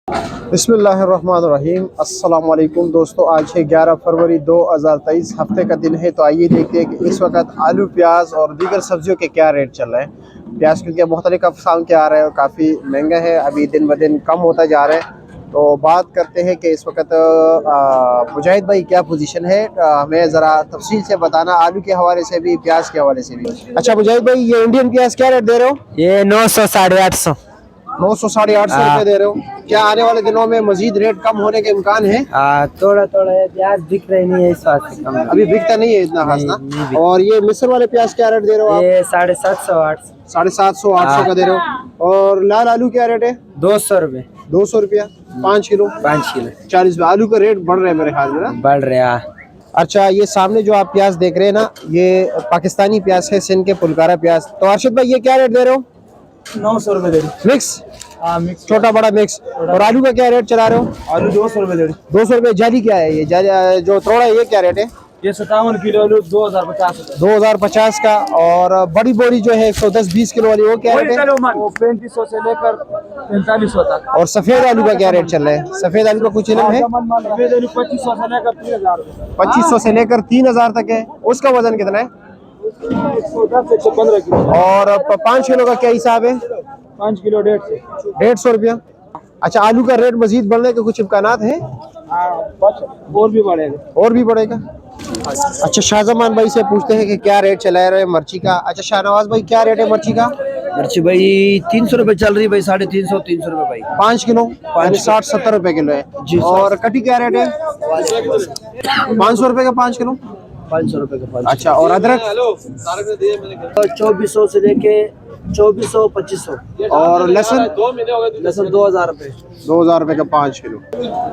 बिस्मिल्लाहिर्रहमानिर्रहीम। अस्सलाम वालेकुम दोस्तों, आज है 11 फरवरी 2023, हफ्ते का दिन है। तो आइए देखते हैं कि इस वक्त आलू, प्याज और दीगर सब्जियों के क्या रेट चल रहे हैं। प्याज क्योंकि मुख्तलिफ अक़साम के आ रहे हैं और काफ़ी महंगा है, अभी दिन ब दिन कम होता जा रहा है। तो बात करते हैं कि इस वक्त मुजाहिद भाई क्या पोजीशन है, हमें ज़रा तफसील से बताना, आलू के हवाले से भी, प्याज के हवाले से भी। अच्छा मुजाहिद भाई, ये इंडियन प्याज क्या रेट दे रहे हो? ये 900 850 900 850 रुपये दे रहे हो। क्या आने वाले दिनों में मजीद रेट कम होने के इम्कान है? थोड़ा थोड़ा है, प्याज बिक रही नहीं है, इस बात से कम अभी बिकता नहीं है इतना खास ना। और ये मिस्र वाले प्याज क्या रेट दे रहे हो आप? ये 750 800 750 800 का दे रहे हो। और लाल आलू क्या रेट है? 200 रुपये 200 रुपया 5 किलो। 5 किलो 40 आलू का रेट बढ़ रहा है मेरे ख्याल में ना। बढ़ रहा है। अच्छा, ये सामने जो आप प्याज देख रहे हैं ना, ये पाकिस्तानी प्याज है, सिंध के पुलकारा प्याज। तो अर्शद भाई ये क्या रेट दे रहे हो? 900 रुपये दे रही। मिक्स? छोटा बड़ा मिक्स। और आलू का क्या रेट चला रहे हो? आलू 200 रुपये दे रही। 200 रुपये। जाली क्या है ये? जाली जो थोड़ा है, ये क्या रेट है? ये 57 किलो आलू 2050 2050 का। और बड़ी बोरी जो है 110-20 किलो वाली, वो क्या रेट है? वो 3500 से लेकर 4500 तक। और सफेद आलू का क्या रेट चल रहा है? सफेद आलू का कुछ इल्म है? 2500 से लेकर 3000 2500 से लेकर 3000 तक है। उसका वजन कितना है? 110 115 किलो। और 5 किलो का क्या हिसाब है? 5 किलो 150 150 रुपया। अच्छा, आलू का रेट मजीद बढ़ने के कुछ इम्कानात है? और भी बढ़ेगा। और भी बढ़ेगा। अच्छा, शाहजमान भाई से पूछते हैं कि क्या रेट चला रहे हैं मिर्ची का। अच्छा शाहनवाज भाई, क्या रेट है मिर्ची का? मिर्ची भाई 300 रुपए चल रही भाई, 350 300 रुपए भाई। 5 किलो 60-70 रुपए किलो है जी। और कटी क्या रेट है? 500 रुपए का 5 किलो। 500 रुपए का 5। अच्छा, और अदरक? 2400 से लेके 2400 2500। और लहसुन? लहसुन 2000 रुपए। 2000 रुपए का 5 किलो।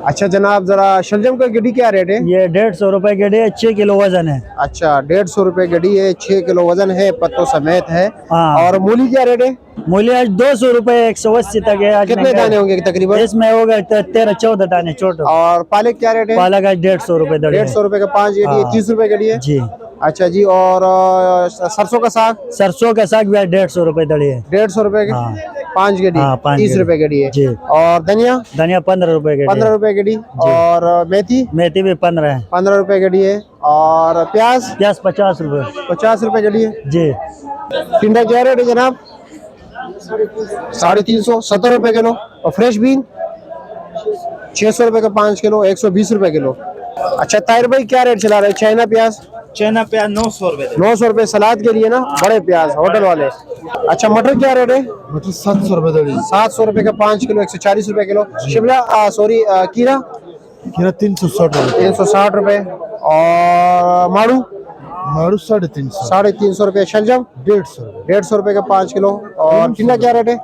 अच्छा जनाब, जरा शलजम का गड्डी क्या रेट है? ये 150 रुपए गड्डी है, 6 किलो वजन है। अच्छा, 150 रुपए गड्डी है, 6 किलो वजन है, पत्तों समेत है। हाँ। और मूली क्या रेट है? मूल्य आज 200 रुपए 180 तक है। आज कितने दाने होंगे तकरीबन? इसमें होगा 13-14 दाने छोटे। और पालक क्या रेट है? पालक आज 150 रुपए दड़ी है। 150 रुपए का 5 गड्डी है, 30 रुपए गड्डी है जी। अच्छा जी। और सरसों का साग? सरसों का साग भी आज 150 रुपए दड़ी है। 150 रुपए का 5 गड्डी। हाँ, 30 रुपए गड्डी है जी। और धनिया? धनिया 15 रुपए गड्डी 15 रुपए गड्डी। और मेथी? मेथी भी 15 है। 15 रुपए गड्डी है। और प्याज? प्याज 50 रुपए 50 रुपए गड्डी है जी। टिंडा क्या रेट है जनाब? 350 70 रुपए किलो। और फ्रेश बीन? 600 रुपए का 5 किलो, 120 रुपए किलो। अच्छा ताहिर भाई, क्या रेट चला रहे हैं चाइना प्याज? चाइना प्याज 900 रुपए 900 रुपए सलाद के लिए ना, बड़े प्याज होटल वाले। अच्छा मटर क्या रेट है? मटर 700 रुपए दड़ी। 700 रुपए का 5 किलो, 140 रुपए किलो। शिमला सॉरी कीरा? खीरा 360 रुपए। 360 रुपए। और माड़ू? मारू 350। 350 रुपए। शलजम? 150 रुपए का 5 किलो। और टिंडा क्या रेट है?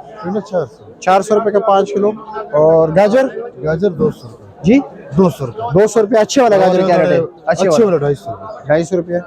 400 रुपए का 5 किलो। और गाजर? गाजर 200 रुपए जी। 200 रुपए। 200 रुपए। अच्छे वाला गाजर क्या रेट है? अच्छे वाला 250 रुपए। 250 रुपया।